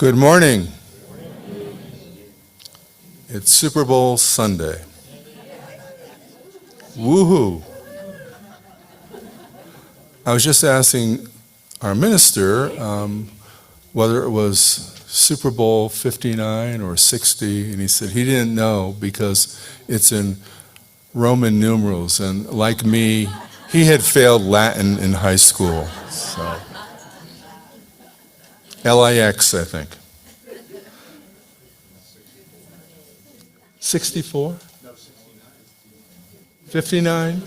Good morning. It's Super Bowl Sunday. Woohoo. I was just asking our minister whether it was Super Bowl 59 or 60, and he said he didn't know because it's in Roman numerals, and like me, he had failed Latin in high school. So LIX, I think. 64? 59?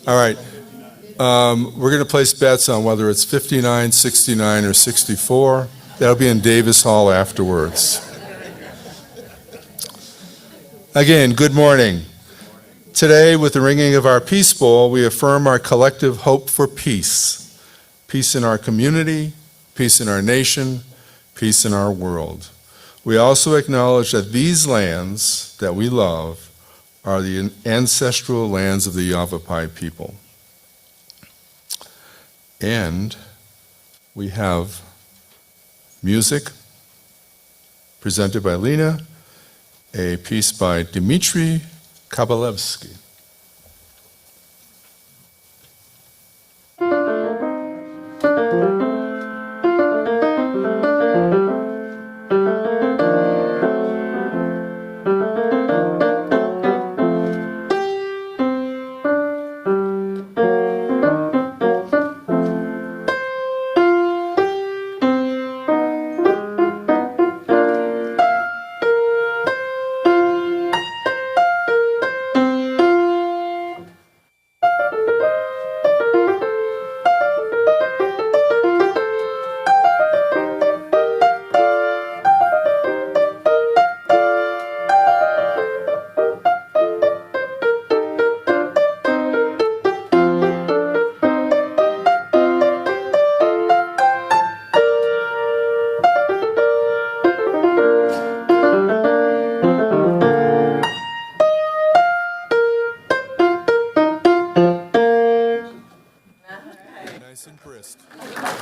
All right. We're going to place bets on whether it's 59, 69, or 64. That'll be in Davis Hall afterwards. Again, good morning. Today, with the ringing of our peace bowl, we affirm our collective hope for peace. Peace in our community, peace in our nation, peace in our world. We also acknowledge that these lands that we love are the ancestral lands of the Yavapai people. And we have music presented by Lena, a piece by Dmitry Kabalevsky.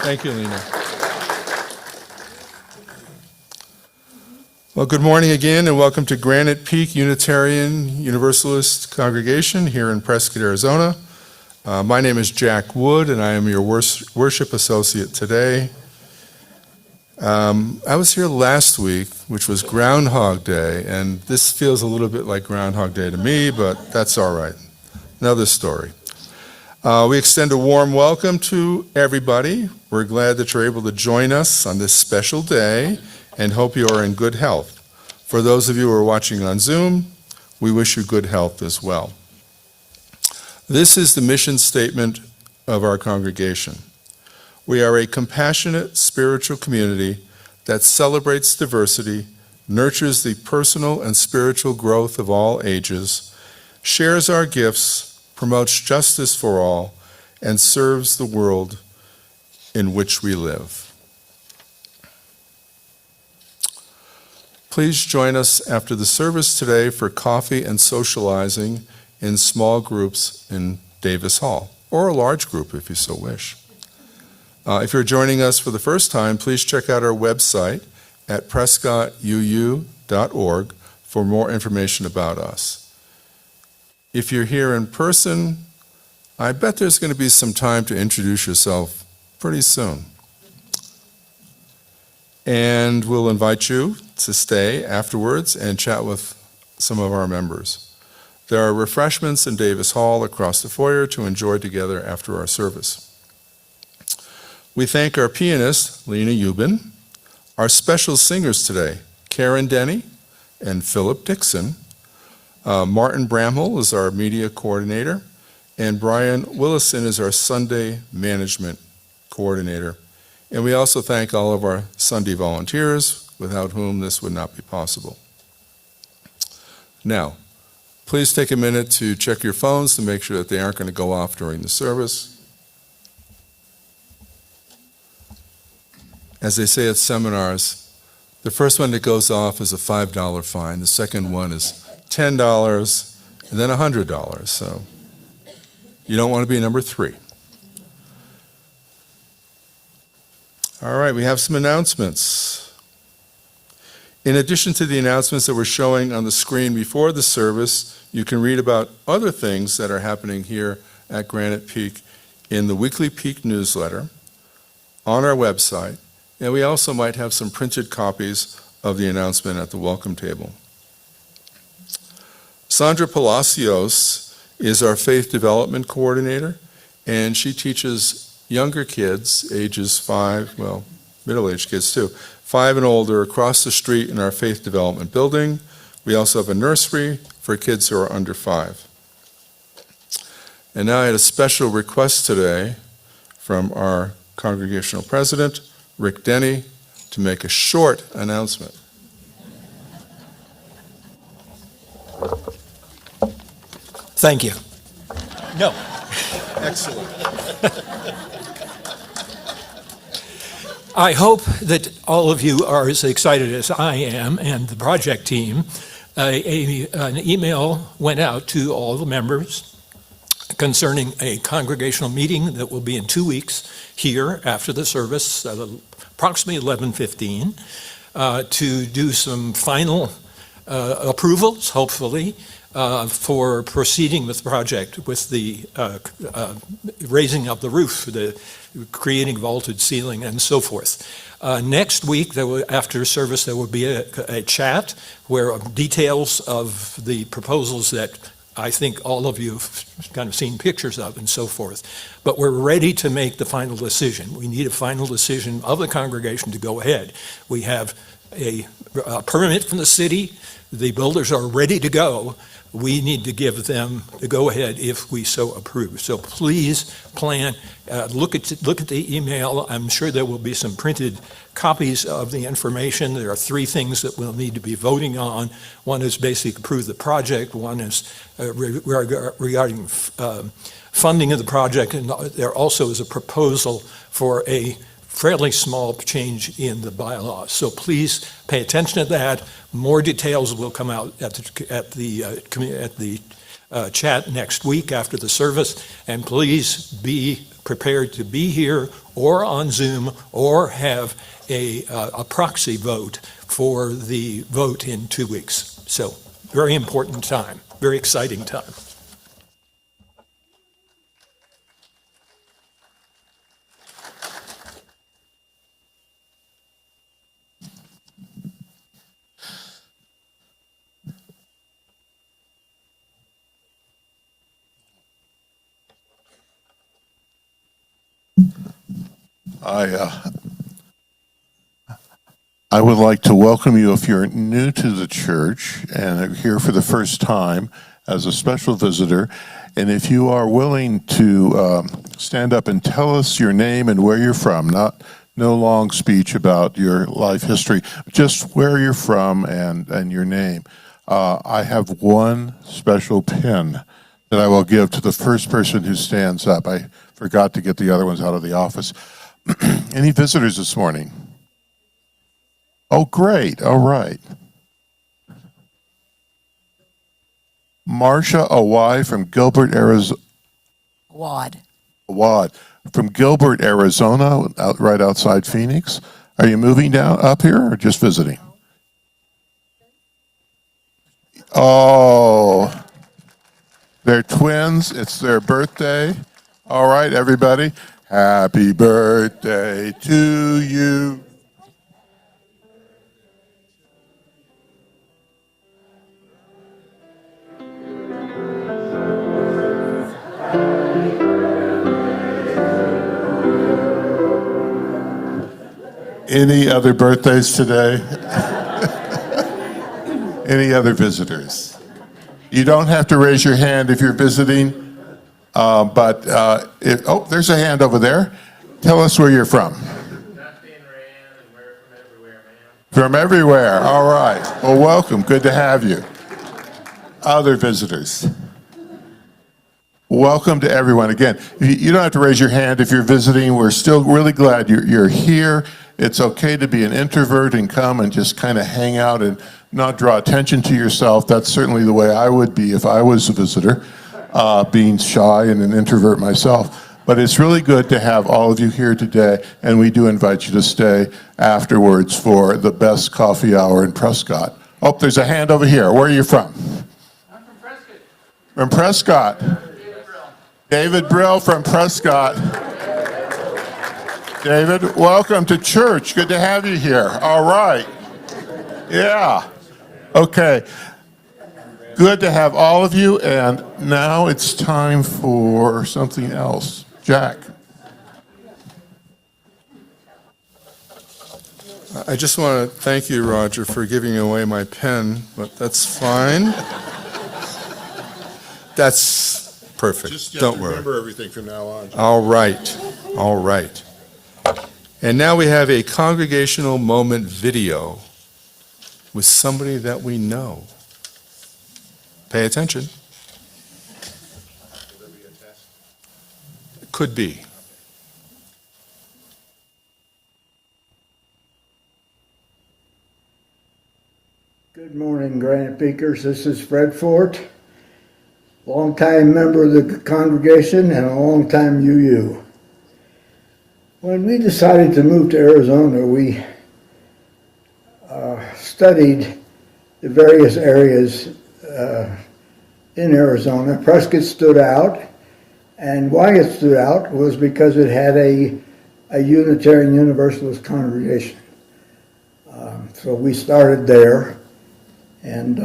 Thank you, Lena. Well, good morning again, and welcome to Granite Peak Unitarian Universalist Congregation here in Prescott, Arizona. My name is Jack Wood, and I am your worship associate today. I was here last week, which was Groundhog Day, and this feels a little bit like Groundhog Day to me, but that's all right. Another story. We extend a warm welcome to everybody. We're glad that you're able to join us on this special day and hope you are in good health. For those of you who are watching on Zoom, we wish you good health as well. This is the mission statement of our congregation. We are a compassionate spiritual community that celebrates diversity, nurtures the personal and spiritual growth of all ages, shares our gifts, promotes justice for all, and serves the world in which we live. Please join us after the service today for coffee and socializing in small groups in Davis Hall, or a large group if you so wish. If you're joining us for the first time, please check out our website at prescottuu.org for more information about us. If you're here in person, I bet there's going to be some time to introduce yourself pretty soon. And we'll invite you to stay afterwards and chat with some of our members. There are refreshments in Davis Hall across the foyer to enjoy together after our service. We thank our pianist, Lena Ubin, our special singers today, Karen Denny and Philip Dixon. Martin Bramhall is our media coordinator, and Brian Willison is our Sunday management coordinator. And we also thank all of our Sunday volunteers, without whom this would not be possible. Now, please take a minute to check your phones to make sure that they aren't going to go off during the service. As they say at seminars, the first one that goes off is a $5 fine. The second one is $10, and then $100. So you don't want to be number 3. All right, we have some announcements. In addition to the announcements that we're showing on the screen before the service, you can read about other things that are happening here at Granite Peak in the weekly Peak newsletter, on our website, and we also might have some printed copies of the announcement at the welcome table. Sandra Palacios is our faith development coordinator, and she teaches younger kids, ages 5, well, middle-aged kids too, 5 and older across the street in our faith development building. We also have a nursery for kids who are under 5. And now I had a special request today from our congregational president, Rick Denny, to make a short announcement. Thank you. No. Excellent. I hope that all of you are as excited as I am and the project team. An email went out to all the members concerning a congregational meeting that will be in 2 weeks here after the service, approximately 11:15, to do some final approvals, hopefully, for proceeding with the project, with the raising of the roof, the creating vaulted ceiling, and so forth. Next week, after service, there will be a chat where details of the proposals that I think all of you have kind of seen pictures of and so forth. But we're ready to make the final decision. We need a final decision of the congregation to go ahead. We have a permit from the city. The builders are ready to go. We need to give them the go-ahead if we so approve. So please plan, look at the email. I'm sure there will be some printed copies of the information. There are 3 things that we'll need to be voting on. One is basically approve the project. One is regarding funding of the project. And there also is a proposal for a fairly small change in the bylaws. So please pay attention to that. More details will come out at the chat next week after the service. And please be prepared to be here or on Zoom or have a proxy vote for the vote in 2 weeks. So very important time, very exciting time. I would like to welcome you if you're new to the church and are here for the first time as a special visitor. And if you are willing to stand up and tell us your name and where you're from, no long speech about your life history, just where you're from and your name. I have one special pin that I will give to the first person who stands up. I forgot to get the other ones out of the office. Any visitors this morning? Oh, great. All right. Marcia Awai from Gilbert, Arizona. Wad. From Gilbert, Arizona, right outside Phoenix. Are you moving down up here or just visiting? Oh, they're twins. It's their birthday. All right, everybody. Happy birthday to you. Any other birthdays today? Any other visitors? You don't have to raise your hand if you're visiting. There's a hand over there. Tell us where you're from. Dusty and Rand, and we're from everywhere, man. From everywhere. All right. Well, welcome. Good to have you. Other visitors. Welcome to everyone. Again, you don't have to raise your hand if you're visiting. We're still really glad you're here. It's okay to be an introvert and come and just kind of hang out and not draw attention to yourself. That's certainly the way I would be if I was a visitor, being shy and an introvert myself. But it's really good to have all of you here today, and we do invite you to stay afterwards for the best coffee hour in Prescott. Oh, there's a hand over here. Where are you from? I'm from Prescott. From Prescott. David Brill. David Brill from Prescott. David, welcome to church. Good to have you here. All right. Yeah. Okay. Good to have all of you, and now it's time for something else. Jack. I just want to thank you, Roger, for giving away my pen, but that's fine. That's perfect. Don't worry. Remember everything from now on. All right. All right. And now we have a congregational moment video with somebody that we know. Pay attention. Could be. Good morning, Granite Peakers. This is Fred Fort, longtime member of the congregation and a longtime UU. When we decided to move to Arizona, we studied the various areas in Arizona. Prescott stood out, and why it stood out was because it had a Unitarian Universalist congregation. So we started there, and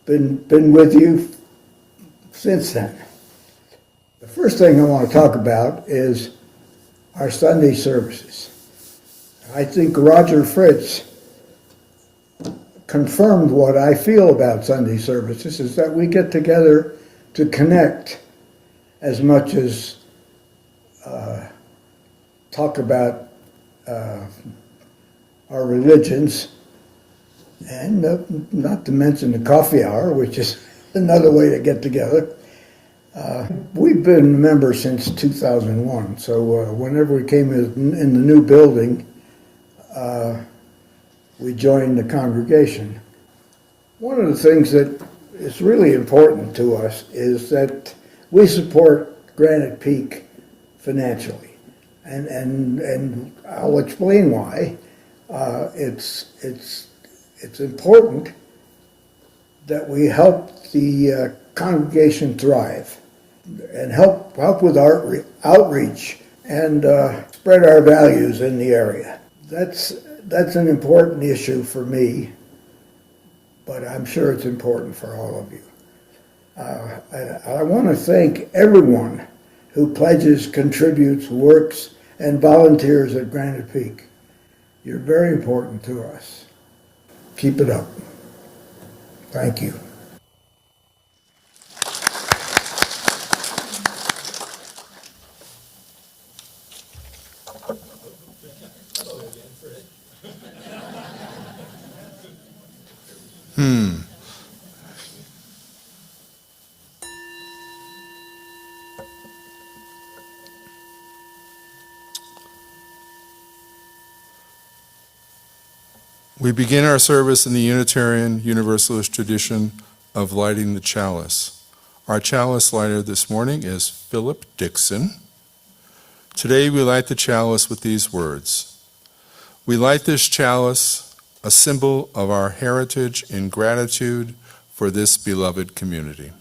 been with you since then. The first thing I want to talk about is our Sunday services. I think Roger Fritts confirmed what I feel about Sunday services, is that we get together to connect as much as talk about our religions, and not to mention the coffee hour, which is another way to get together. We've been members since 2001, so whenever we came in the new building, we joined the congregation. One of the things that is really important to us is that we support Granite Peak financially, and I'll explain why. It's important that we help the congregation thrive and help with outreach and spread our values in the area. That's an important issue for me, but I'm sure it's important for all of you. I want to thank everyone who pledges, contributes, works, and volunteers at Granite Peak. You're very important to us. Keep it up. Thank you. We begin our service in the Unitarian Universalist tradition of lighting the chalice. Our chalice lighter this morning is Philip Dixon. Today we light the chalice with these words. We light this chalice, a symbol of our heritage in gratitude for this beloved community.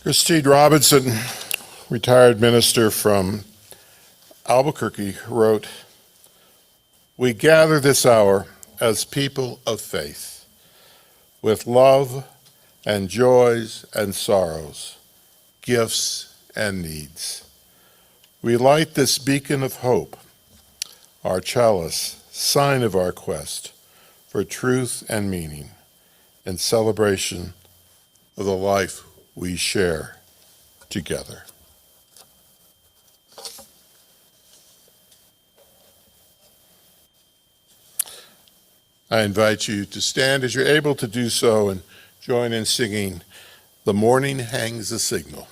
Christine Robinson, retired minister from Albuquerque, wrote, "We gather this hour as people of faith, with love and joys and sorrows, gifts and needs. We light this beacon of hope, our chalice, sign of our quest for truth and meaning, in celebration of the life we share together. I invite you to stand as you're able to do so and join in singing "The Morning Hangs a Signal."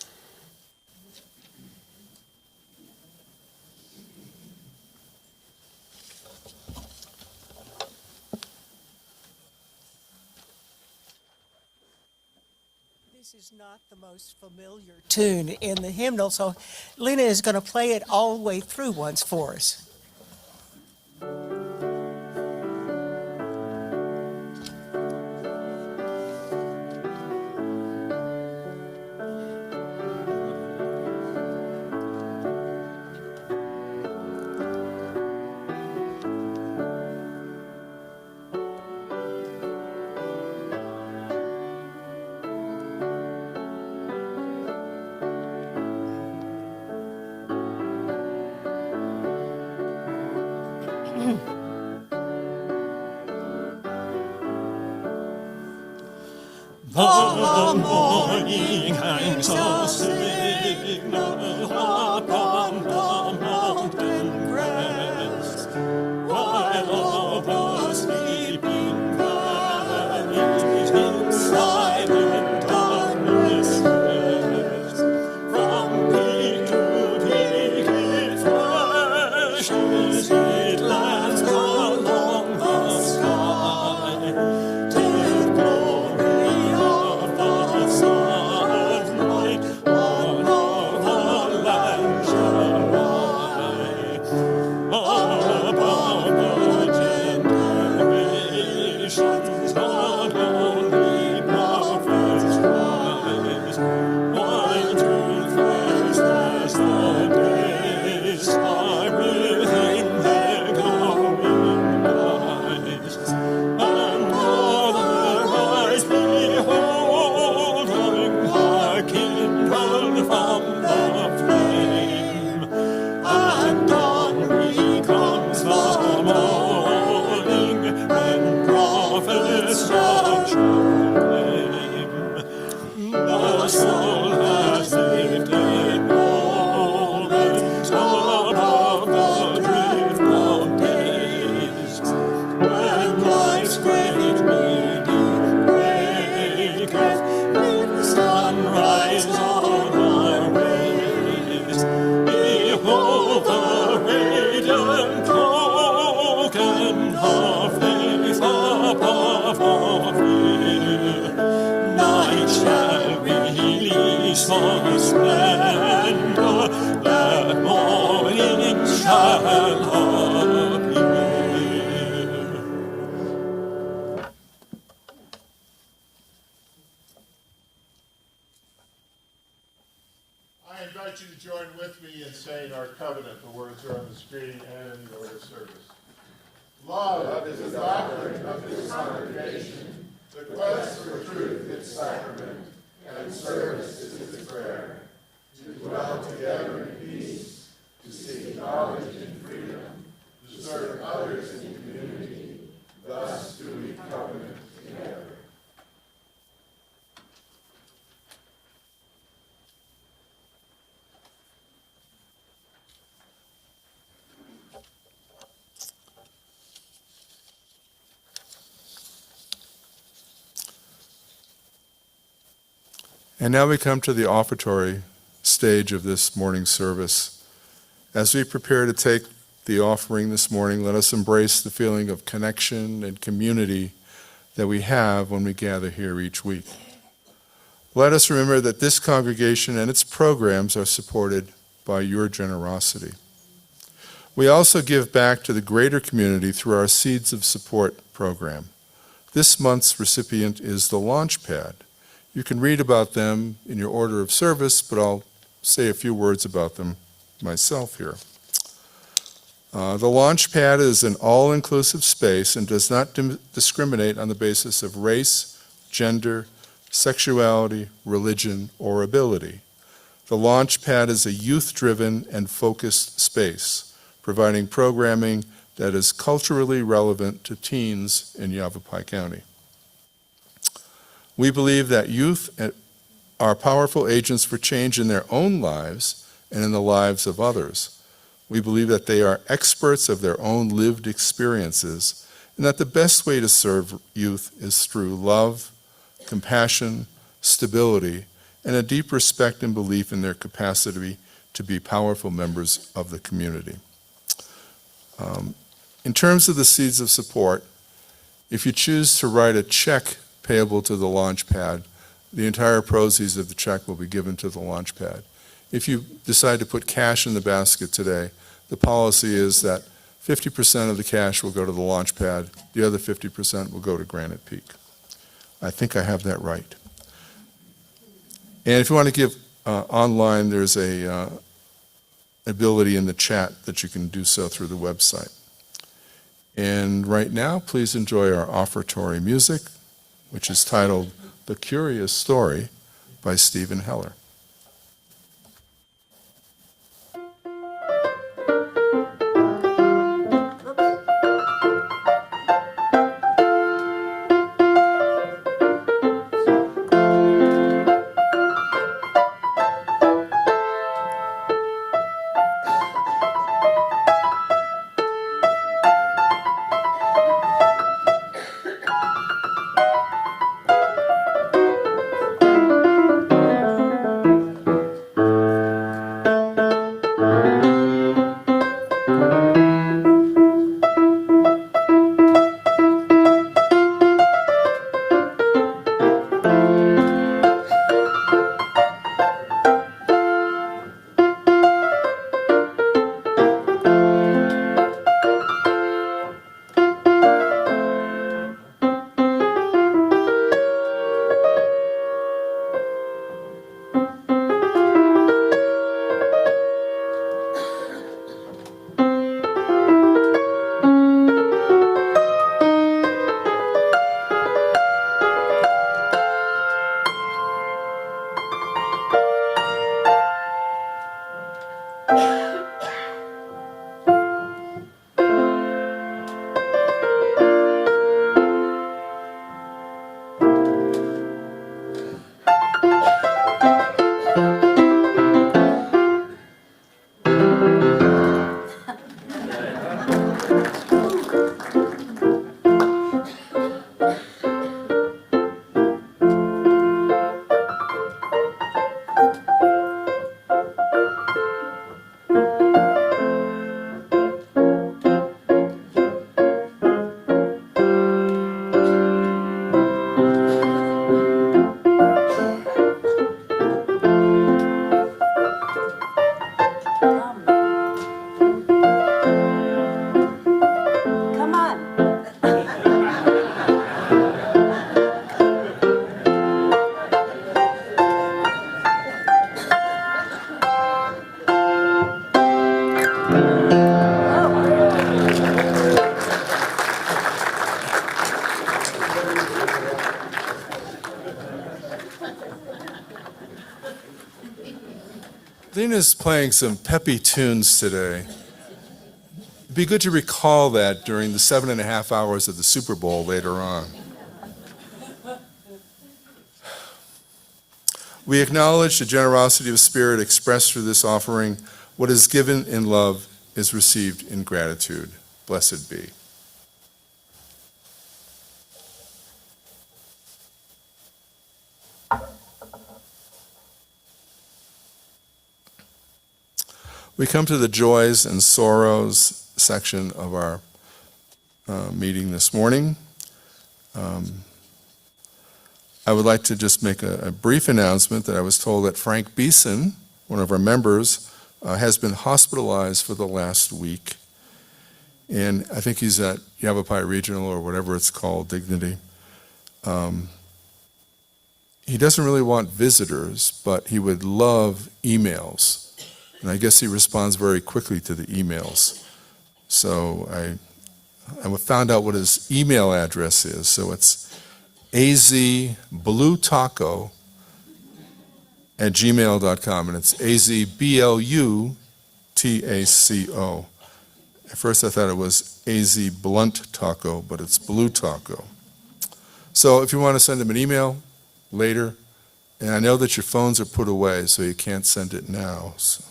This is not the most familiar tune in the hymnal, so Lena is going to play it all the way through once for us. The morning hangs a signal upon the mountain crest, while all the sleeping valleys in silent darkness rest. From peak to peak it flashes, it lands along the sky, till glory of the sunlight on all the land shall rise. Above the generations, not only prophets rise, while truth flares as the day star within their glowing eyes. And other eyes beholding are kindled from the flame, and dawn becomes the morning when prophets shall proclaim. The soul has lifted moments above the drift of days, when life's great meeting breaketh, with sunrise on our ways. Behold the radiant token of faith above all fear. Night shall release the splendor, that morning shall appear. I invite you to join with me in saying our covenant. The words are on the screen and in the order of service. Love is the doctrine of this congregation. The quest for truth its sacrament, and service is its prayer. To dwell together in peace, to seek knowledge and freedom, to serve others in community. Thus do we covenant together. And now we come to the offertory stage of this morning's service. As we prepare to take the offering this morning, let us embrace the feeling of connection and community that we have when we gather here each week. Let us remember that this congregation and its programs are supported by your generosity. We also give back to the greater community through our Seeds of Support program. This month's recipient is the Launchpad. You can read about them in your order of service, but I'll say a few words about them myself here. The Launchpad is an all-inclusive space and does not discriminate on the basis of race, gender, sexuality, religion, or ability. The Launchpad is a youth-driven and focused space, providing programming that is culturally relevant to teens in Yavapai County. We believe that youth are powerful agents for change in their own lives and in the lives of others. We believe that they are experts of their own lived experiences, and that the best way to serve youth is through love, compassion, stability, and a deep respect and belief in their capacity to be powerful members of the community. In terms of the seeds of support, if you choose to write a check payable to the Launchpad, the entire proceeds of the check will be given to the Launchpad. If you decide to put cash in the basket today, the policy is that 50% of the cash will go to the Launchpad, the other 50% will go to Granite Peak. I think I have that right. And if you want to give online, there's a ability in the chat that you can do so through the website. And right now, please enjoy our offertory music, which is titled The Curious Story by Stephen Heller. Lena's playing some peppy tunes today. It'd be good to recall that during the 7.5 hours of the Super Bowl later on. We acknowledge the generosity of spirit expressed through this offering. What is given in love is received in gratitude. Blessed be. We come to the joys and sorrows section of our meeting this morning. I would like to just make a brief announcement that I was told that Frank Beeson, one of our members, has been hospitalized for the last week. And I think he's at Yavapai Regional or whatever it's called, Dignity. He doesn't really want visitors, but he would love emails. And I guess he responds very quickly to the emails. So I found out what his email address is. So it's azbluetaco@gmail.com, and it's azbluetaco. At first I thought it was AZ Blunt Taco, but it's Blue Taco. So if you want to send him an email, later. And I know that your phones are put away, so you can't send it now. So.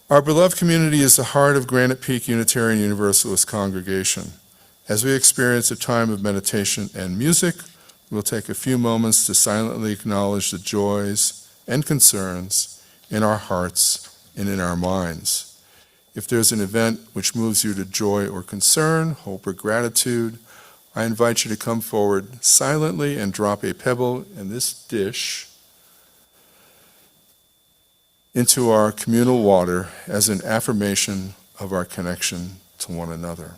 Our beloved community is the heart of Granite Peak Unitarian Universalist Congregation. As we experience a time of meditation and music, we'll take a few moments to silently acknowledge the joys and concerns in our hearts and in our minds. If there's an event which moves you to joy or concern, hope or gratitude, I invite you to come forward silently and drop a pebble in this dish into our communal water as an affirmation of our connection to one another.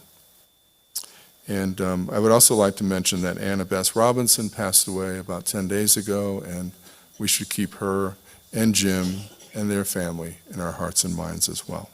And I would also like to mention that Anna Bess Robinson passed away about 10 days ago, and we should keep her and Jim and their family in our hearts and minds as well.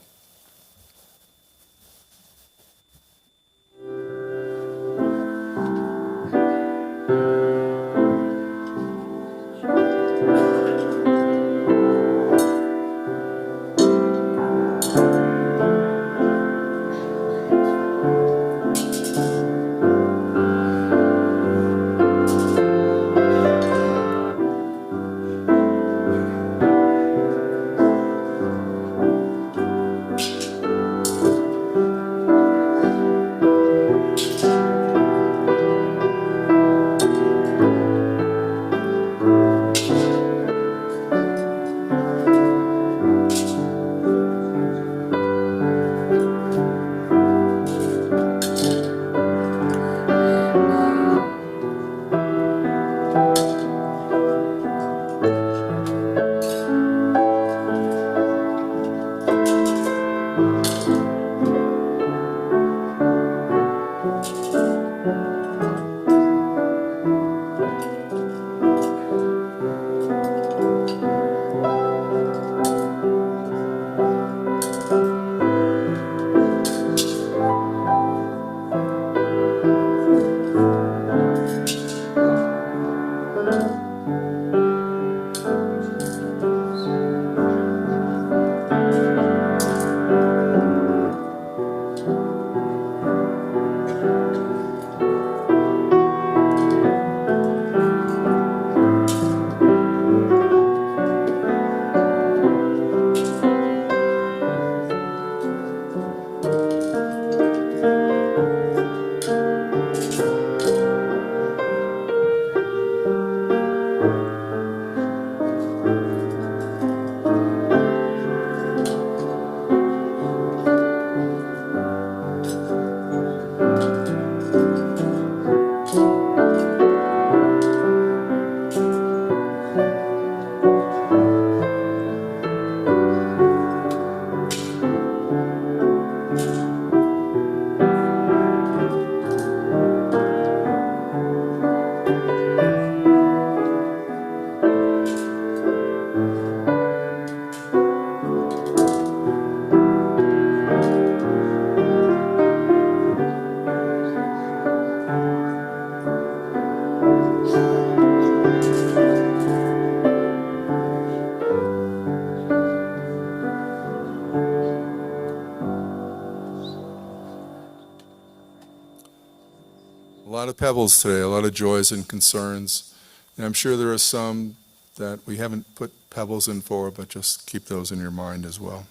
A lot of pebbles today, a lot of joys and concerns. And I'm sure there are some that we haven't put pebbles in for, but just keep those in your mind as well.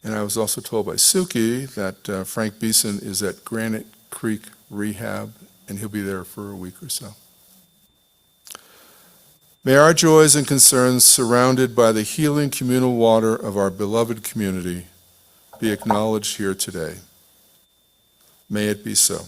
And I was also told by Suki that Frank Beeson is at Granite Creek Rehab, and he'll be there for a week or so. May our joys and concerns, surrounded by the healing communal water of our beloved community, be acknowledged here today. May it be so.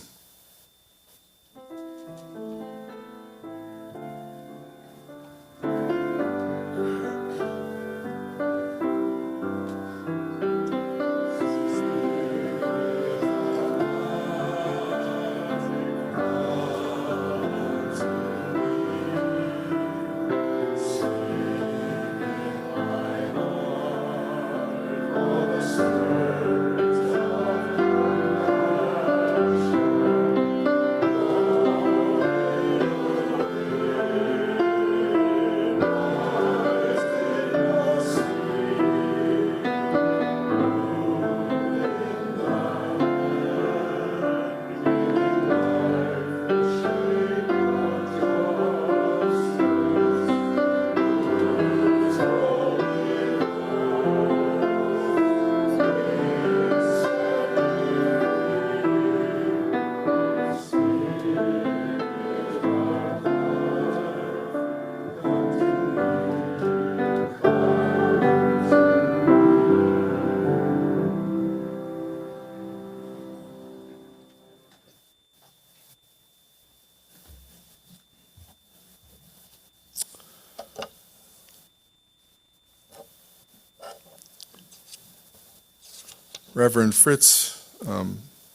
Reverend Fritts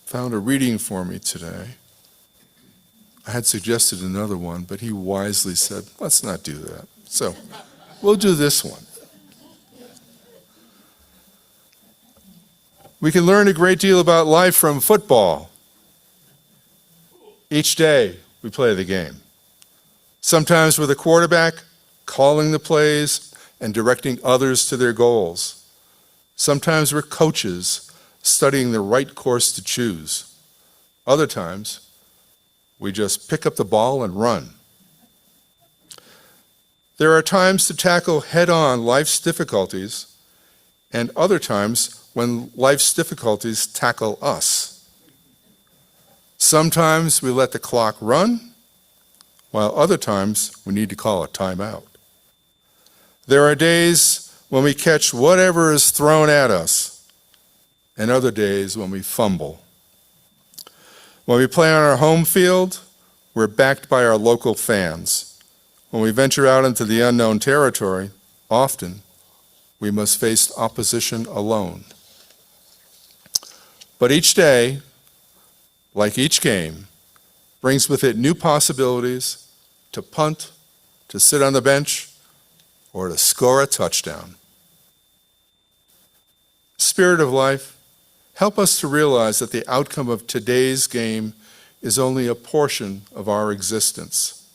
found a reading for me today. I had suggested another one, but he wisely said, let's not do that. So we'll do this one. We can learn a great deal about life from football. Each day we play the game. Sometimes with a quarterback calling the plays and directing others to their goals. Sometimes we're coaches studying the right course to choose. Other times, we just pick up the ball and run. There are times to tackle head-on life's difficulties, and other times when life's difficulties tackle us. Sometimes we let the clock run, while other times we need to call a timeout. There are days when we catch whatever is thrown at us, and other days when we fumble. When we play on our home field, we're backed by our local fans. When we venture out into the unknown territory, often we must face opposition alone. But each day, like each game, brings with it new possibilities to punt, to sit on the bench, or to score a touchdown. Spirit of life, help us to realize that the outcome of today's game is only a portion of our existence.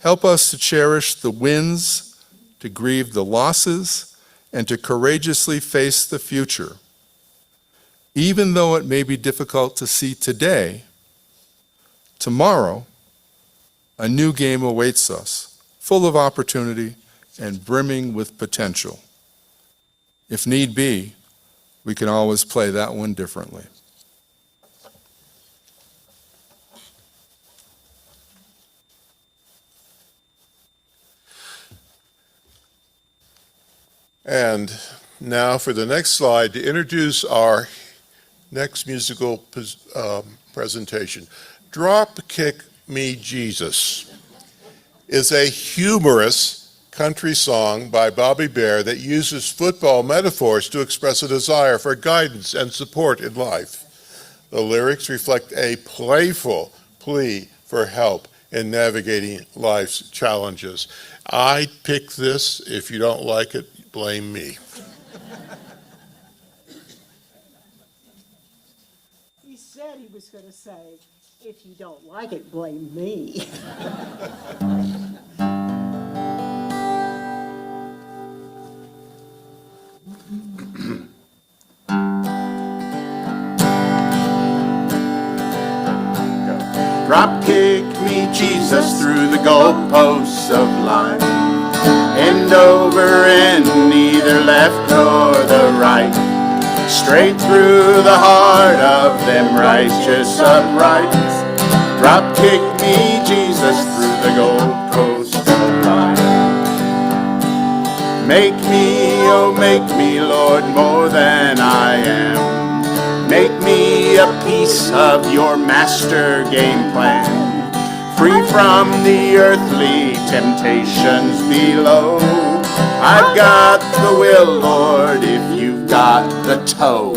Help us to cherish the wins, to grieve the losses, and to courageously face the future. Even though it may be difficult to see today, tomorrow, a new game awaits us, full of opportunity and brimming with potential. If need be, we can always play that one differently. And now for the next slide to introduce our next musical presentation. Drop Kick Me Jesus is a humorous country song by Bobby Bare that uses football metaphors to express a desire for guidance and support in life. The lyrics reflect a playful plea for help in navigating life's challenges. I picked this. If you don't like it, blame me. He said he was going to say, if you don't like it, blame me. Drop kick me, Jesus, through the goalposts of life. End over end, neither left nor the right. Straight through the heart of them righteous uprights. Drop kick me, Jesus, through the goalposts of life. Make me, oh make me, Lord, more than I am. Make me a piece of your master game plan, free from the earthly temptations below. I've got the will, Lord, if you've got the toe.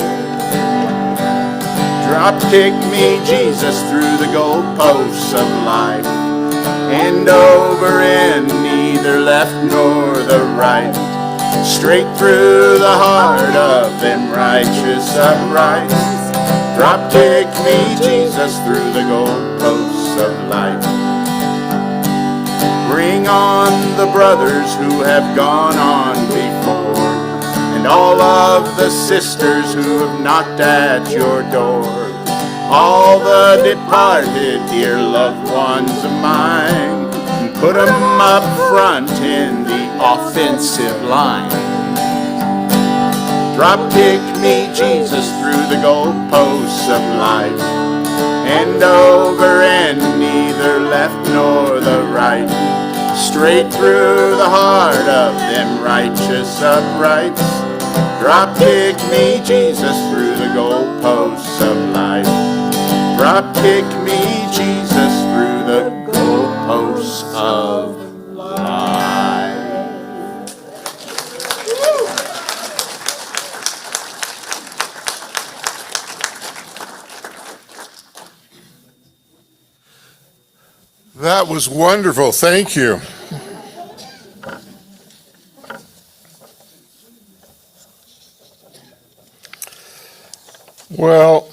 Drop kick me, Jesus, through the goalposts of life. End over end, neither left nor the right. Straight through the heart of them righteous uprights. Drop kick me, Jesus, through the goalposts of life. Bring on the brothers who have gone on before, and all of the sisters who have knocked at your door. All the departed, dear loved ones of mine, and put them up front in the offensive line. Drop kick me, Jesus, through the goalposts of life. End over end, neither left nor the right. Straight through the heart of them righteous uprights. Drop kick me, Jesus, through the goalposts of life. Drop kick me, Jesus, through the goalposts of life. That was wonderful. Thank you. Well,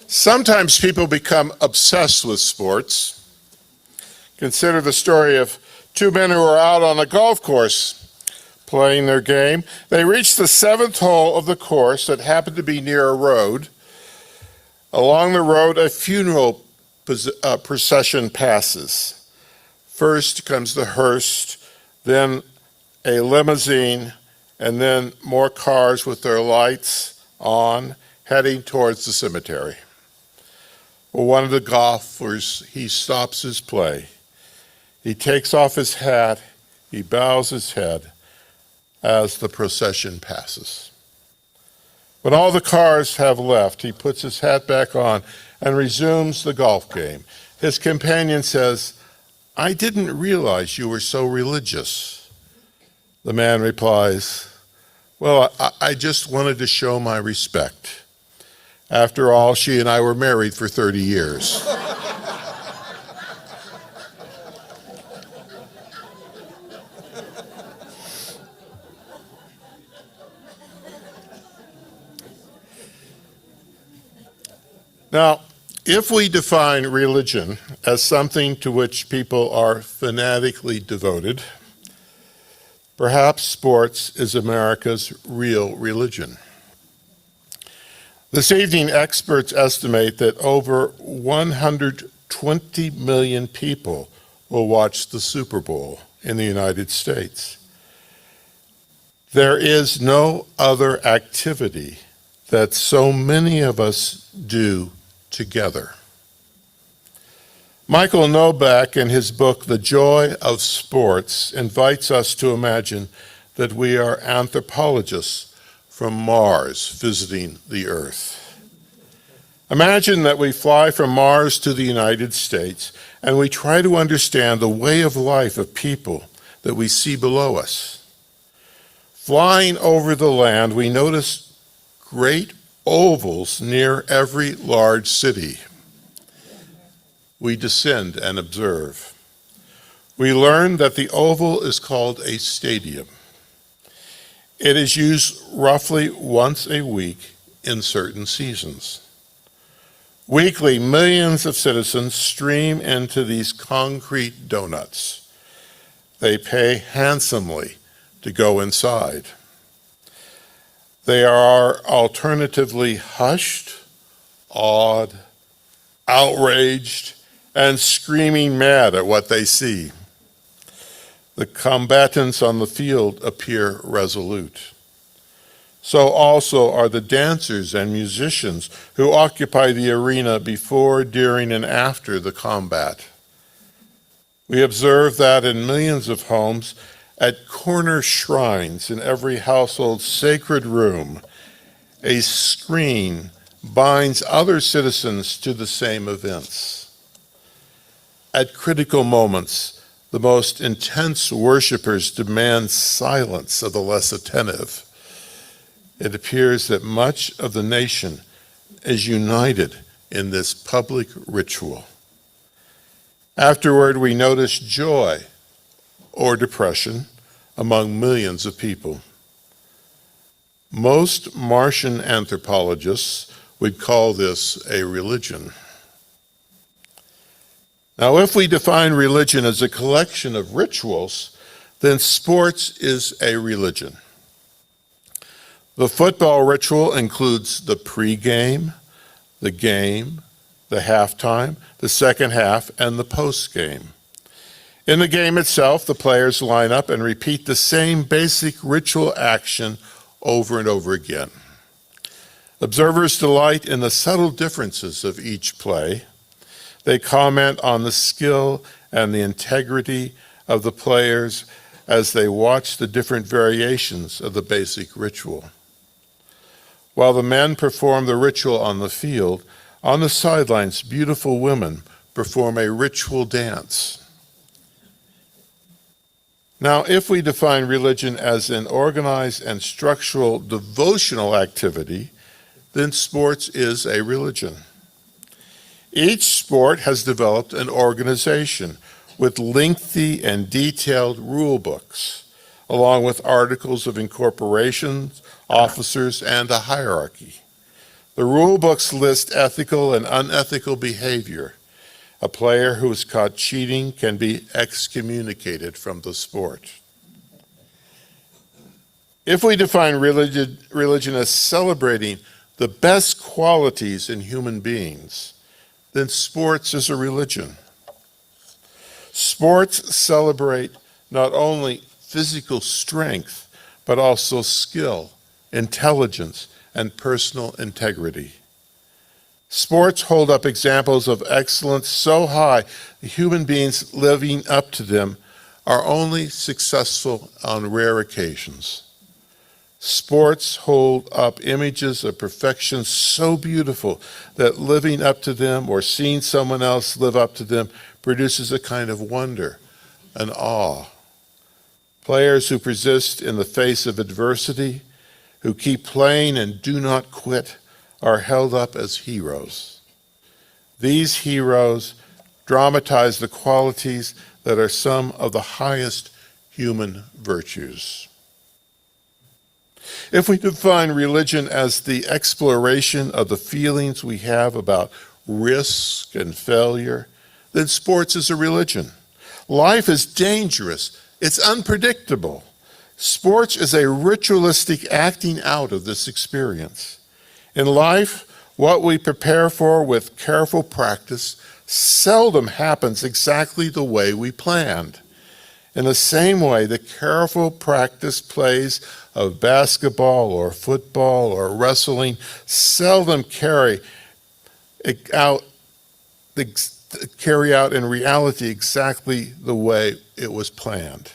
sometimes people become obsessed with sports. Consider the story of two men who are out on a golf course playing their game. They reach the seventh hole of the course that happened to be near a road. Along the road, a funeral procession passes. First comes the hearse, then a limousine, and then more cars with their lights on, heading towards the cemetery. Well, one of the golfers, he stops his play. He takes off his hat, he bows his head as the procession passes. When all the cars have left, he puts his hat back on and resumes the golf game. His companion says, "I didn't realize you were so religious." The man replies, "Well, I just wanted to show my respect. After all, she and I were married for 30 years." Now, if we define religion as something to which people are fanatically devoted, perhaps sports is America's real religion. This evening, experts estimate that over 120 million people will watch the Super Bowl in the United States. There is no other activity that so many of us do together. Michael Novak, in his book, The Joy of Sports, invites us to imagine that we are anthropologists from Mars visiting the Earth. Imagine that we fly from Mars to the United States and we try to understand the way of life of people that we see below us. Flying over the land, we notice great ovals near every large city. We descend and observe. We learn that the oval is called a stadium. It is used roughly once a week in certain seasons. Weekly, millions of citizens stream into these concrete donuts. They pay handsomely to go inside. They are alternatively hushed, awed, outraged, and screaming mad at what they see. The combatants on the field appear resolute. So also are the dancers and musicians who occupy the arena before, during, and after the combat. We observe that in millions of homes, at corner shrines in every household's sacred room, a screen binds other citizens to the same events. At critical moments, the most intense worshipers demand silence of the less attentive. It appears that much of the nation is united in this public ritual. Afterward, we notice joy or depression among millions of people. Most Martian anthropologists would call this a religion. Now, if we define religion as a collection of rituals, then sports is a religion. The football ritual includes the pregame, the game, the halftime, the second half, and the postgame. In the game itself, the players line up and repeat the same basic ritual action over and over again. Observers delight in the subtle differences of each play. They comment on the skill and the integrity of the players as they watch the different variations of the basic ritual. While the men perform the ritual on the field, on the sidelines, beautiful women perform a ritual dance. Now, if we define religion as an organized and structural devotional activity, then sports is a religion. Each sport has developed an organization with lengthy and detailed rule books, along with articles of incorporation, officers, and a hierarchy. The rule books list ethical and unethical behavior. A player who is caught cheating can be excommunicated from the sport. If we define religion as celebrating the best qualities in human beings, then sports is a religion. Sports celebrate not only physical strength, but also skill, intelligence, and personal integrity. Sports hold up examples of excellence so high, the human beings living up to them are only successful on rare occasions. Sports hold up images of perfection so beautiful that living up to them or seeing someone else live up to them produces a kind of wonder and awe. Players who persist in the face of adversity, who keep playing and do not quit, are held up as heroes. These heroes dramatize the qualities that are some of the highest human virtues. If we define religion as the exploration of the feelings we have about risk and failure, then sports is a religion. Life is dangerous. It's unpredictable. Sports is a ritualistic acting out of this experience. In life, what we prepare for with careful practice seldom happens exactly the way we planned. In the same way, the careful practice plays of basketball or football or wrestling seldom carry out in reality exactly the way it was planned.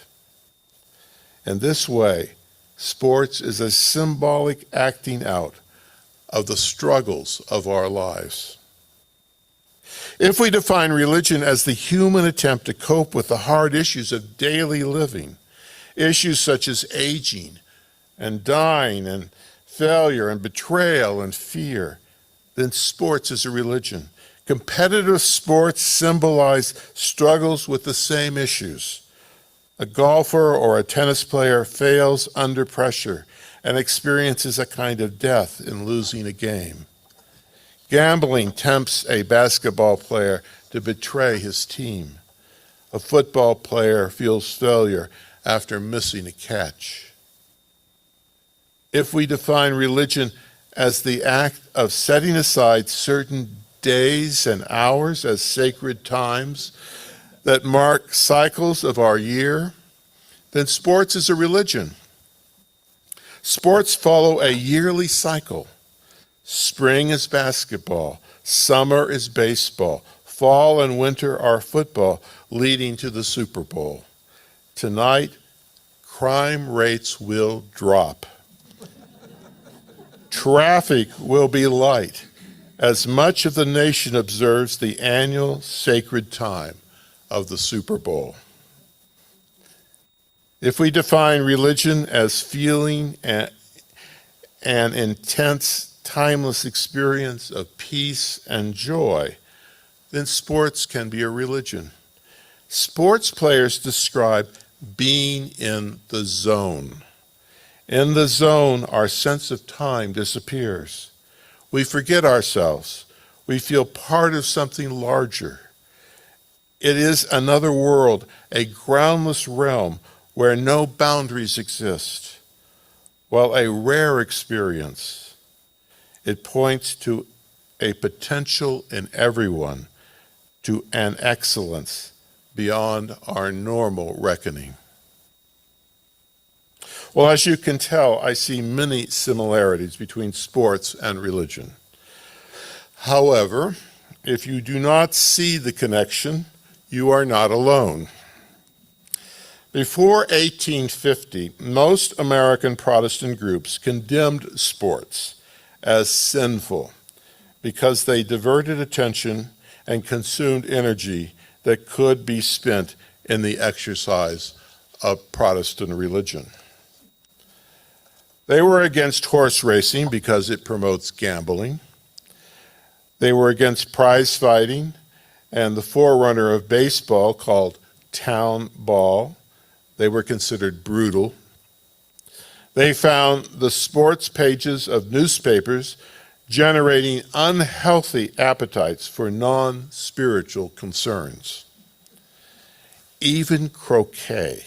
In this way, sports is a symbolic acting out of the struggles of our lives. If we define religion as the human attempt to cope with the hard issues of daily living, issues such as aging and dying and failure and betrayal and fear, then sports is a religion. Competitive sports symbolize struggles with the same issues. A golfer or a tennis player fails under pressure and experiences a kind of death in losing a game. Gambling tempts a basketball player to betray his team. A football player feels failure after missing a catch. If we define religion as the act of setting aside certain days and hours as sacred times that mark cycles of our year, then sports is a religion. Sports follow a yearly cycle. Spring is basketball, summer is baseball, fall and winter are football, leading to the Super Bowl. Tonight, crime rates will drop. Traffic will be light, as much of the nation observes the annual sacred time of the Super Bowl. If we define religion as feeling an intense, timeless experience of peace and joy, then sports can be a religion. Sports players describe being in the zone. In the zone, our sense of time disappears. We forget ourselves. We feel part of something larger. It is another world, a groundless realm where no boundaries exist. While a rare experience, it points to a potential in everyone, to an excellence beyond our normal reckoning. Well, as you can tell, I see many similarities between sports and religion. However, if you do not see the connection, you are not alone. Before 1850, most American Protestant groups condemned sports as sinful because they diverted attention and consumed energy that could be spent in the exercise of Protestant religion. They were against horse racing because it promotes gambling. They were against prize fighting and the forerunner of baseball called town ball. They were considered brutal. They found the sports pages of newspapers generating unhealthy appetites for non-spiritual concerns. Even croquet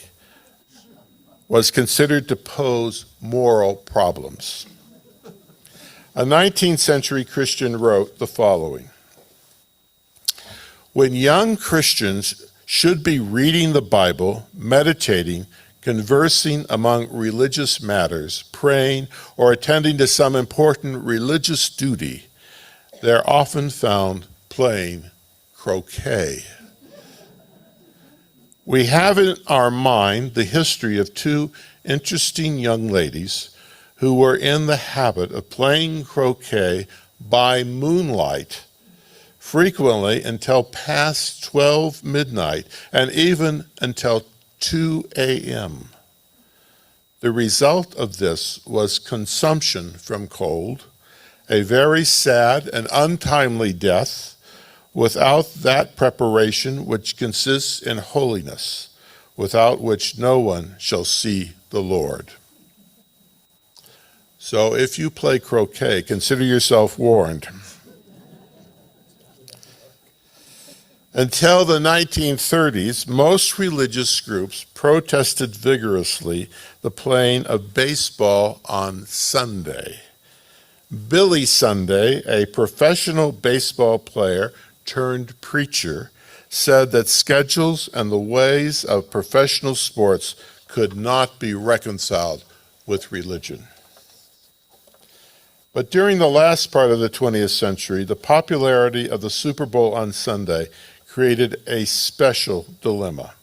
was considered to pose moral problems. A 19th century Christian wrote the following: "When young Christians should be reading the Bible, meditating, conversing among religious matters, praying, or attending to some important religious duty, they're often found playing croquet." We have in our mind the history of two interesting young ladies who were in the habit of playing croquet by moonlight, frequently until past 12 midnight and even until 2 a.m. The result of this was consumption from cold, a very sad and untimely death, without that preparation which consists in holiness, without which no one shall see the Lord. So if you play croquet, consider yourself warned. Until the 1930s, most religious groups protested vigorously the playing of baseball on Sunday. Billy Sunday, a professional baseball player turned preacher, said that schedules and the ways of professional sports could not be reconciled with religion. But during the last part of the 20th century, the popularity of the Super Bowl on Sunday created a special dilemma.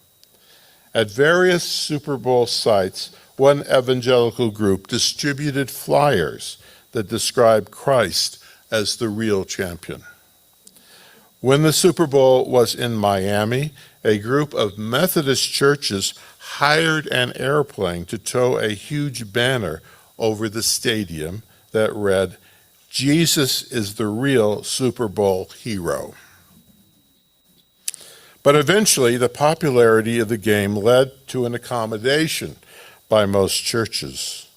At various Super Bowl sites, one evangelical group distributed flyers that described Christ as the real champion. When the Super Bowl was in Miami, a group of Methodist churches hired an airplane to tow a huge banner over the stadium that read, "Jesus is the real Super Bowl hero." But eventually, the popularity of the game led to an accommodation by most churches.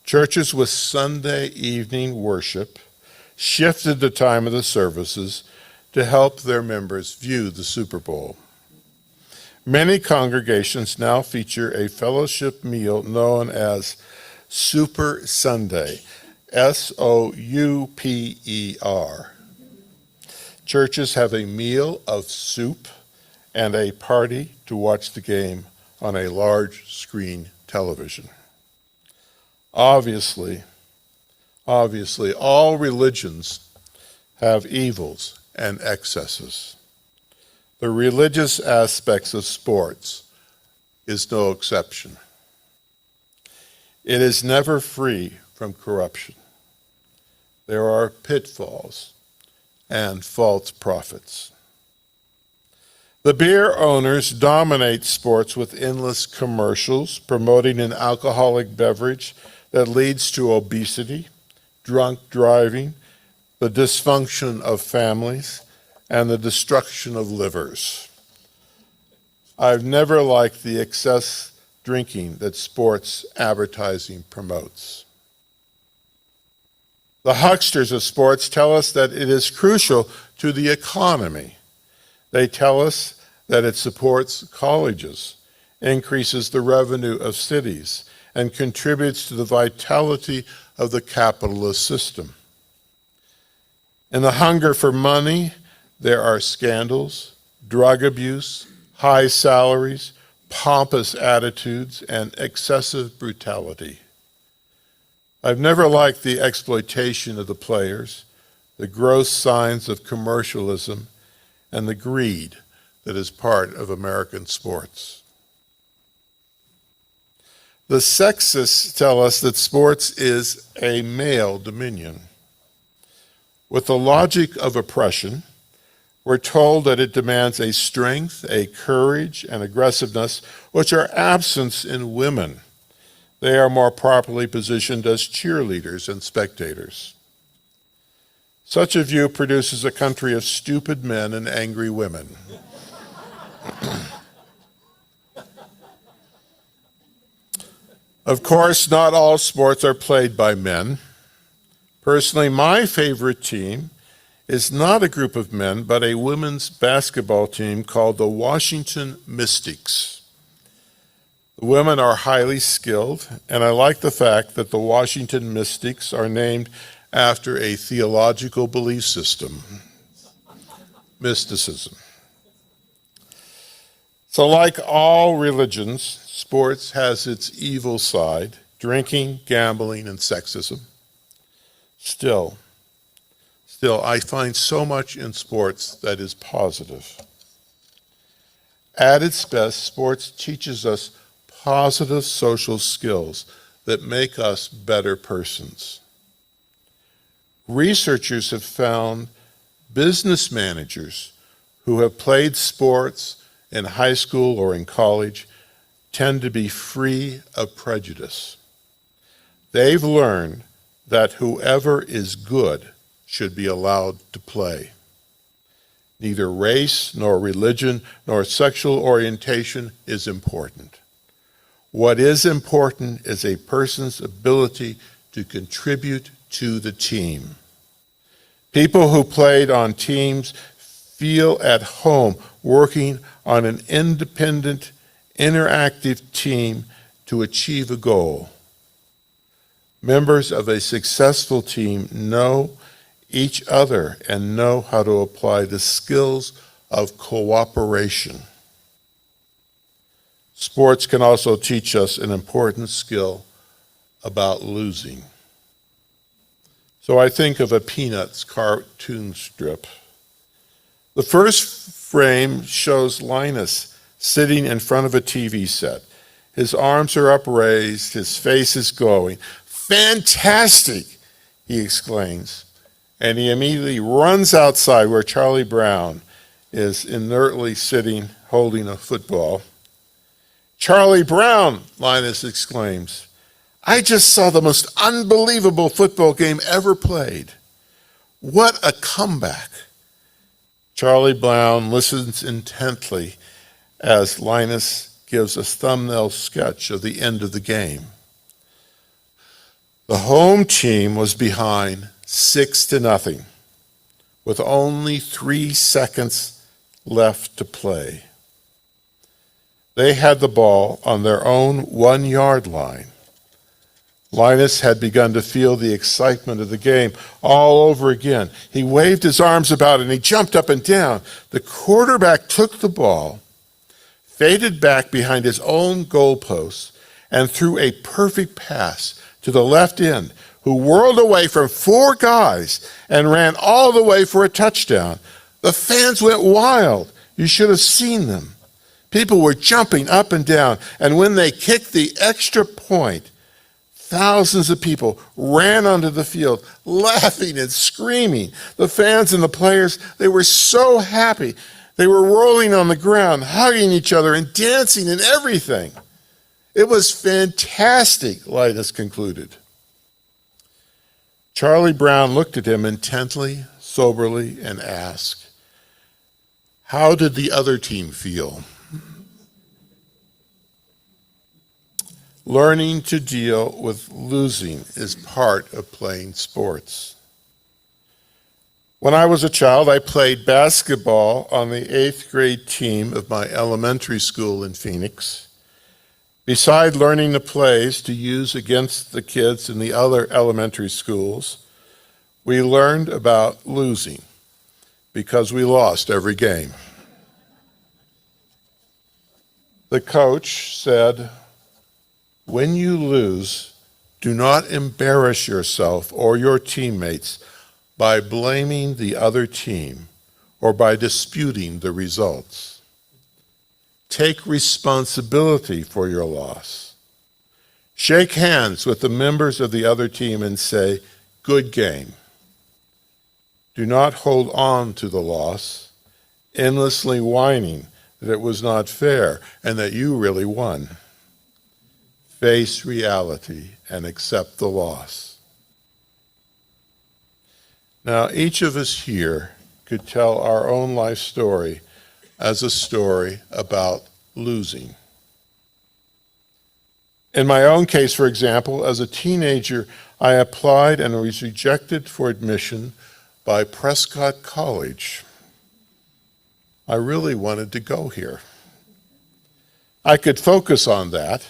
Churches with Sunday evening worship shifted the time of the services to help their members view the Super Bowl. Many congregations now feature a fellowship meal known as Super Sunday, S-O-U-P-E-R. Churches have a meal of soup and a party to watch the game on a large screen television. Obviously, all religions have evils and excesses. The religious aspects of sports is no exception. It is never free from corruption. There are pitfalls and false prophets. The beer owners dominate sports with endless commercials promoting an alcoholic beverage that leads to obesity, drunk driving, the dysfunction of families, and the destruction of livers. I've never liked the excess drinking that sports advertising promotes. The hucksters of sports tell us that it is crucial to the economy. They tell us that it supports colleges, increases the revenue of cities, and contributes to the vitality of the capitalist system. In the hunger for money, there are scandals, drug abuse, high salaries, pompous attitudes, and excessive brutality. I've never liked the exploitation of the players, the gross signs of commercialism, and the greed that is part of American sports. The sexists tell us that sports is a male dominion. With the logic of oppression, we're told that it demands a strength, a courage, and aggressiveness which are absent in women. They are more properly positioned as cheerleaders and spectators. Such a view produces a country of stupid men and angry women. Of course, not all sports are played by men. Personally, my favorite team is not a group of men, but a women's basketball team called the Washington Mystics. The women are highly skilled, and I like the fact that the Washington Mystics are named after a theological belief system, mysticism. So like all religions, sports has its evil side, drinking, gambling, and sexism. Still, I find so much in sports that is positive. At its best, sports teaches us positive social skills that make us better persons. Researchers have found business managers who have played sports in high school or in college tend to be free of prejudice. They've learned that whoever is good should be allowed to play. Neither race, nor religion, nor sexual orientation is important. What is important is a person's ability to contribute to the team. People who played on teams feel at home working on an independent, interactive team to achieve a goal. Members of a successful team know each other and know how to apply the skills of cooperation. Sports can also teach us an important skill about losing. So I think of a Peanuts cartoon strip. The first frame shows Linus sitting in front of a TV set. His arms are upraised, his face is glowing. "Fantastic!" he exclaims, and he immediately runs outside where Charlie Brown is inertly sitting holding a football. "Charlie Brown!" Linus exclaims. "I just saw the most unbelievable football game ever played. What a comeback!" Charlie Brown listens intently as Linus gives a thumbnail sketch of the end of the game. The home team was behind 6-0, with only 3 seconds left to play. They had the ball on their own 1-yard line. Linus had begun to feel the excitement of the game all over again. He waved his arms about and he jumped up and down. The quarterback took the ball, faded back behind his own goalpost, and threw a perfect pass to the left end, who whirled away from 4 guys and ran all the way for a touchdown. The fans went wild. You should have seen them. People were jumping up and down, and when they kicked the extra point, thousands of people ran onto the field, laughing and screaming. The fans and the players, they were so happy. They were rolling on the ground, hugging each other and dancing and everything. It was fantastic, Linus concluded. Charlie Brown looked at him intently, soberly, and asked, "How did the other team feel?" Learning to deal with losing is part of playing sports. When I was a child, I played basketball on the 8th grade team of my elementary school in Phoenix. Beside learning the plays to use against the kids in the other elementary schools, we learned about losing because we lost every game. The coach said, "When you lose, do not embarrass yourself or your teammates by blaming the other team or by disputing the results. Take responsibility for your loss. Shake hands with the members of the other team and say, 'Good game.' Do not hold on to the loss, endlessly whining that it was not fair and that you really won. Face reality and accept the loss." Now, each of us here could tell our own life story as a story about losing. In my own case, for example, as a teenager, I applied and was rejected for admission by Prescott College. I really wanted to go here. I could focus on that,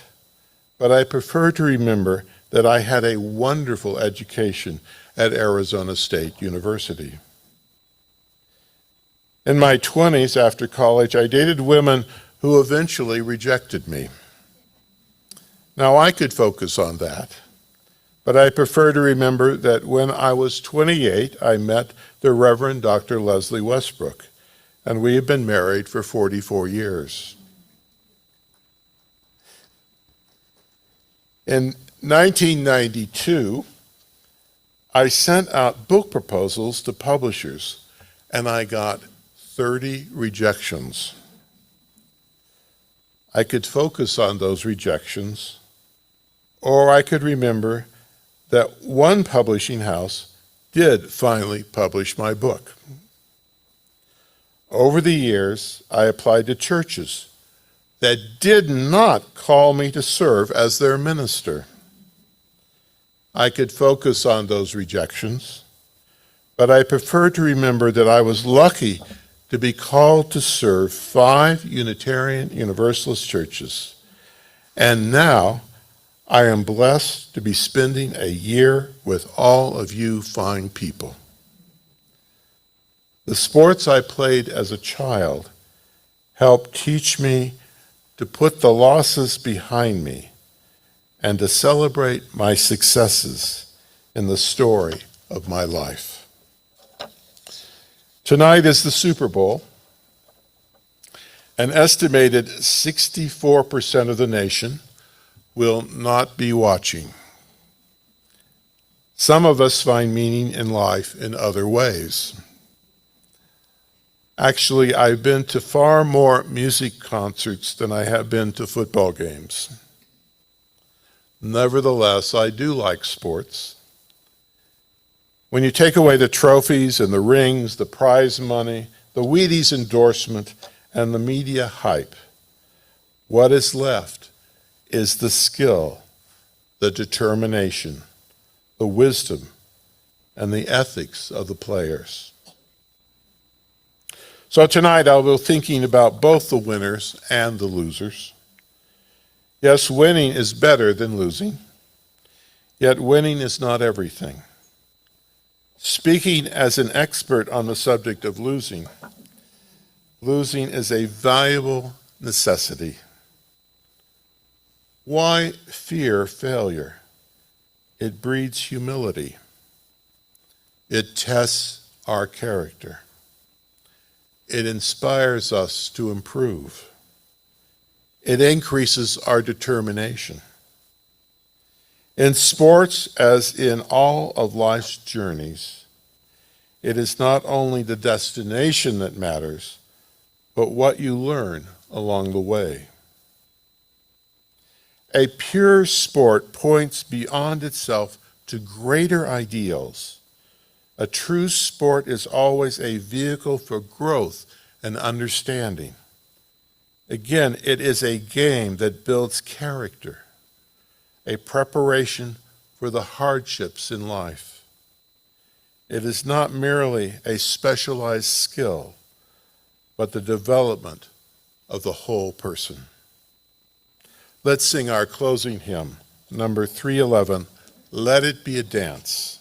but I prefer to remember that I had a wonderful education at Arizona State University. In my 20s, after college, I dated women who eventually rejected me. Now, I could focus on that, but I prefer to remember that when I was 28, I met the Reverend Dr. Leslie Westbrook, and we have been married for 44 years. In 1992, I sent out book proposals to publishers, and I got 30 rejections. I could focus on those rejections, or I could remember that one publishing house did finally publish my book. Over the years, I applied to churches that did not call me to serve as their minister. I could focus on those rejections, but I prefer to remember that I was lucky to be called to serve 5 Unitarian Universalist churches. And now I am blessed to be spending a year with all of you fine people. The sports I played as a child helped teach me to put the losses behind me and to celebrate my successes in the story of my life. Tonight is the Super Bowl. An estimated 64% of the nation will not be watching. Some of us find meaning in life in other ways. Actually, I've been to far more music concerts than I have been to football games. Nevertheless, I do like sports. When you take away the trophies and the rings, the prize money, the Wheaties endorsement, and the media hype, what is left is the skill, the determination, the wisdom, and the ethics of the players. So tonight I'll be thinking about both the winners and the losers. Yes, winning is better than losing, yet winning is not everything. Speaking as an expert on the subject of losing, losing is a valuable necessity. Why fear failure? It breeds humility. It tests our character. It inspires us to improve. It increases our determination. In sports, as in all of life's journeys, it is not only the destination that matters, but what you learn along the way. A pure sport points beyond itself to greater ideals. A true sport is always a vehicle for growth and understanding. Again, it is a game that builds character, a preparation for the hardships in life. It is not merely a specialized skill, but the development of the whole person. Let's sing our closing hymn, number 311, Let It Be a Dance.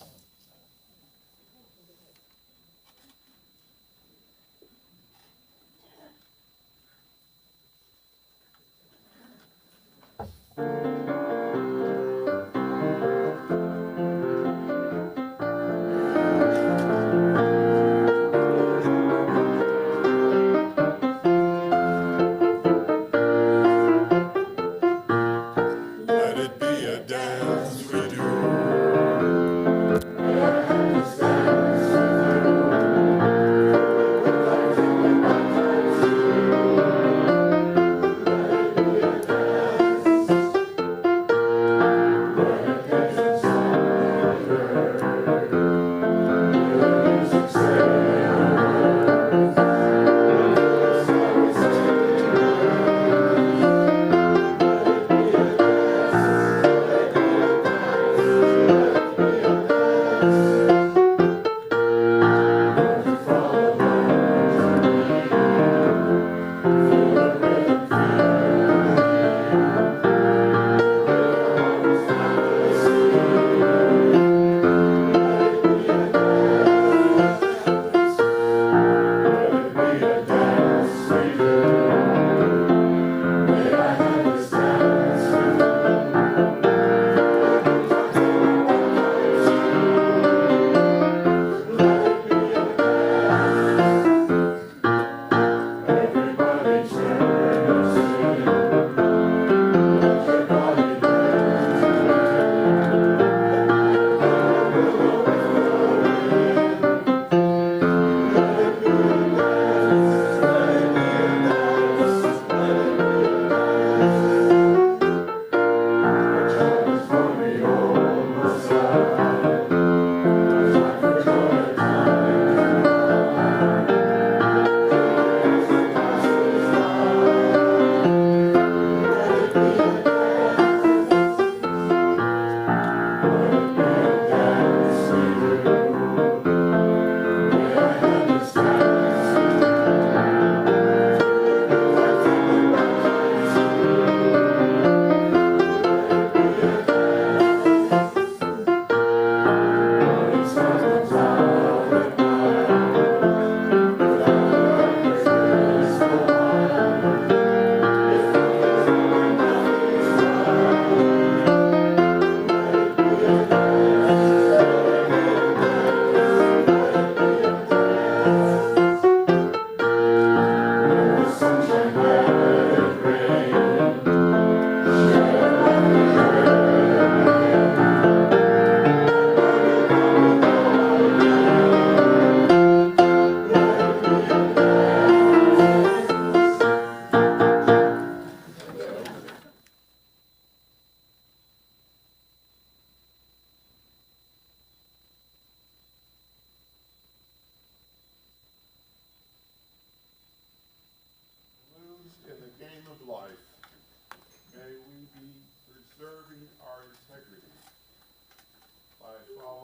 Let it be a dance we do.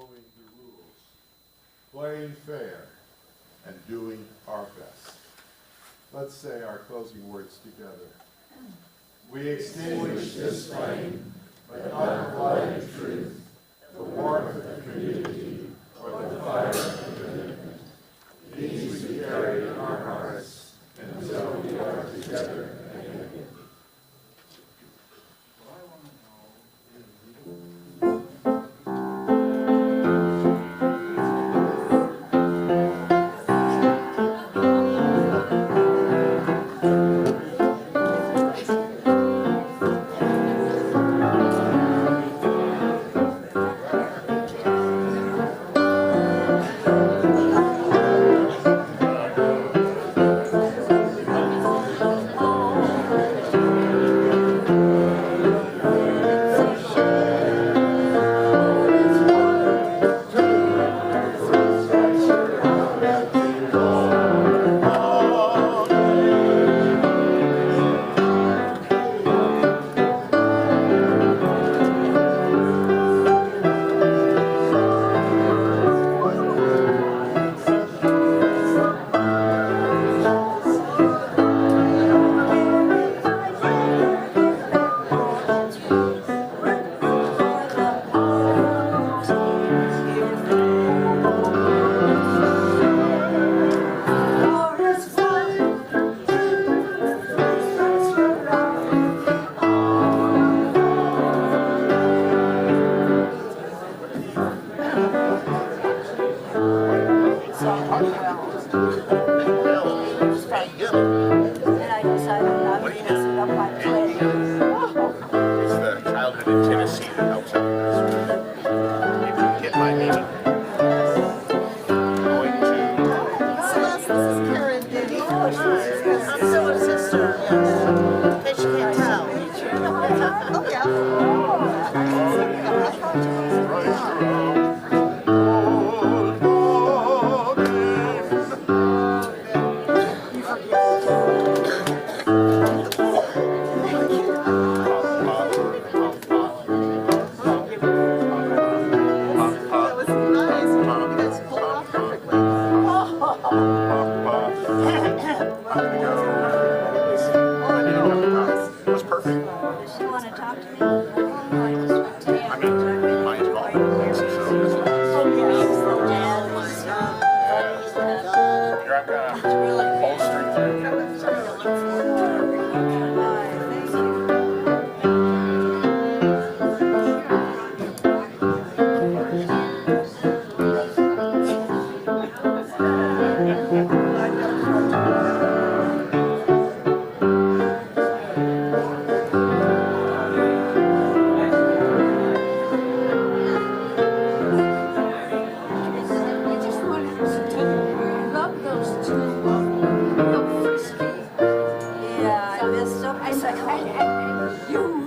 following the rules, playing fair, and doing our best. Let's say our closing words together. We extinguish this flame, but not the light of truth, the warmth of the community, or the fire of commitment. These we carry in our hearts until we are together again. Yeah, I missed them. I said, you